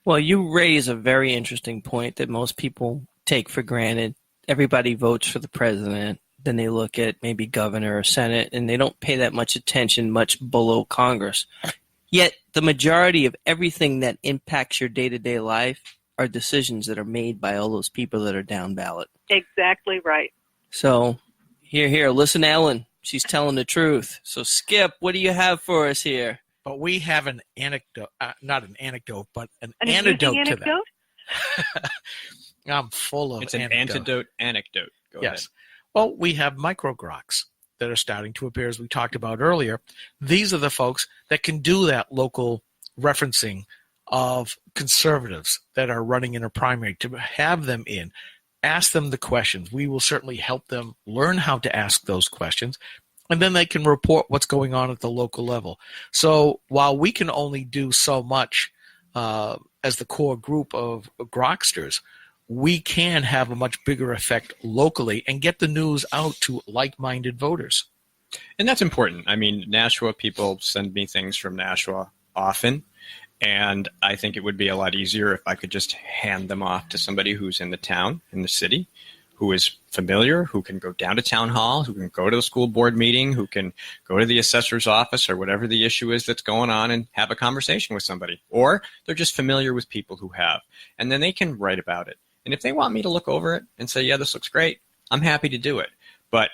Well, you raise a very interesting point that most people take for granted. Everybody votes for the president, then they look at maybe governor or senate, and they don't pay that much attention much below Congress. Yet the majority of everything that impacts your day-to-day life are decisions that are made by all those people that are down ballot. Exactly right. So here, listen, Ellen. She's telling the truth. So, Skip, what do you have for us here? But we have an anecdote, not an anecdote, but an antidote to that. I'm full of It's an anecdote. Go ahead. Well, we have microgroks that are starting to appear, as we talked about earlier. These are the folks that can do that local referencing of conservatives that are running in a primary, to have them in, ask them the questions. We will certainly help them learn how to ask those questions, and then they can report what's going on at the local level. So while we can only do so much as the core group of groksters, we can have a much bigger effect locally and get the news out to like-minded voters. And that's important. I mean, Nashua people send me things from Nashua often, and I think it would be a lot easier if I could just hand them off to somebody who's in the town, in the city, who is familiar, who can go down to town hall, who can go to the school board meeting, who can go to the assessor's office or whatever the issue is that's going on and have a conversation with somebody. Or they're just familiar with people who have, and then they can write about it. And if they want me to look over it and say, yeah, this looks great, I'm happy to do it. But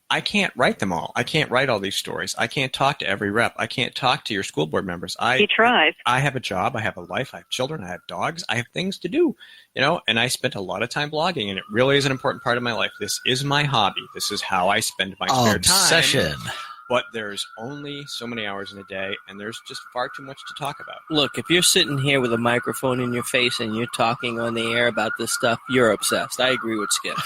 I can't write them all. I can't write all these stories. I can't talk to every rep. I can't talk to your school board members. He tries. I have a job. I have a life. I have children. I have dogs. I have things to do, and I spent a lot of time blogging, and it really is an important part of my life. This is my hobby. This is how I spend my spare Obsession. time. But there's only so many hours in a day, and there's just far too much to talk about. Look, if you're sitting here with a microphone in your face and you're talking on the air about this stuff, you're obsessed. I agree with Skip.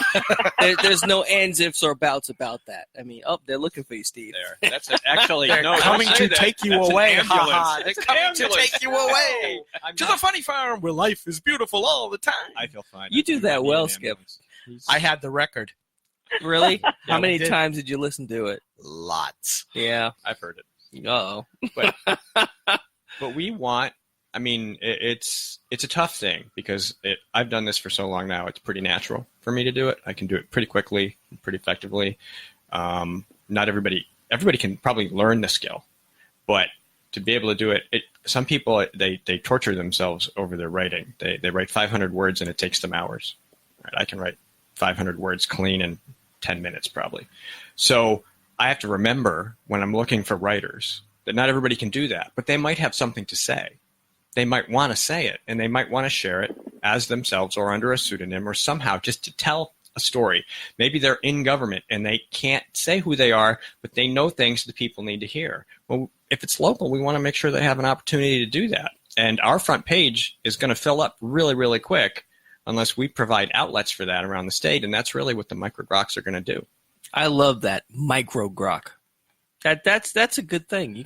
There's no ands, ifs, or buts about that. I mean, they're looking for you, Steve. That's actually They're coming to take you away. They're coming to take you away to the funny farm where life is beautiful all the time. I feel fine. You do that well, Skip. I had the record. Really? Yeah, How many we did. times did you listen to it? Lots. Yeah. I've heard it. Uh-oh. But we want, it's a tough thing because I've done this for so long now. It's pretty natural for me to do it. I can do it pretty quickly, pretty effectively. Not everybody can probably learn the skill, but to be able to do it, some people, they torture themselves over their writing. They write 500 words and it takes them hours. Right? I can write 500 words clean in 10 minutes probably. So I have to remember when I'm looking for writers that not everybody can do that, but they might have something to say. They might want to say it, and they might want to share it as themselves or under a pseudonym or somehow just to tell a story. Maybe they're in government and they can't say who they are, but they know things that people need to hear. Well, if it's local, we want to make sure they have an opportunity to do that. And our front page is going to fill up really, really quick unless we provide outlets for that around the state, and that's really what the microgroks are going to do. I love that, microgrok. That's a good thing.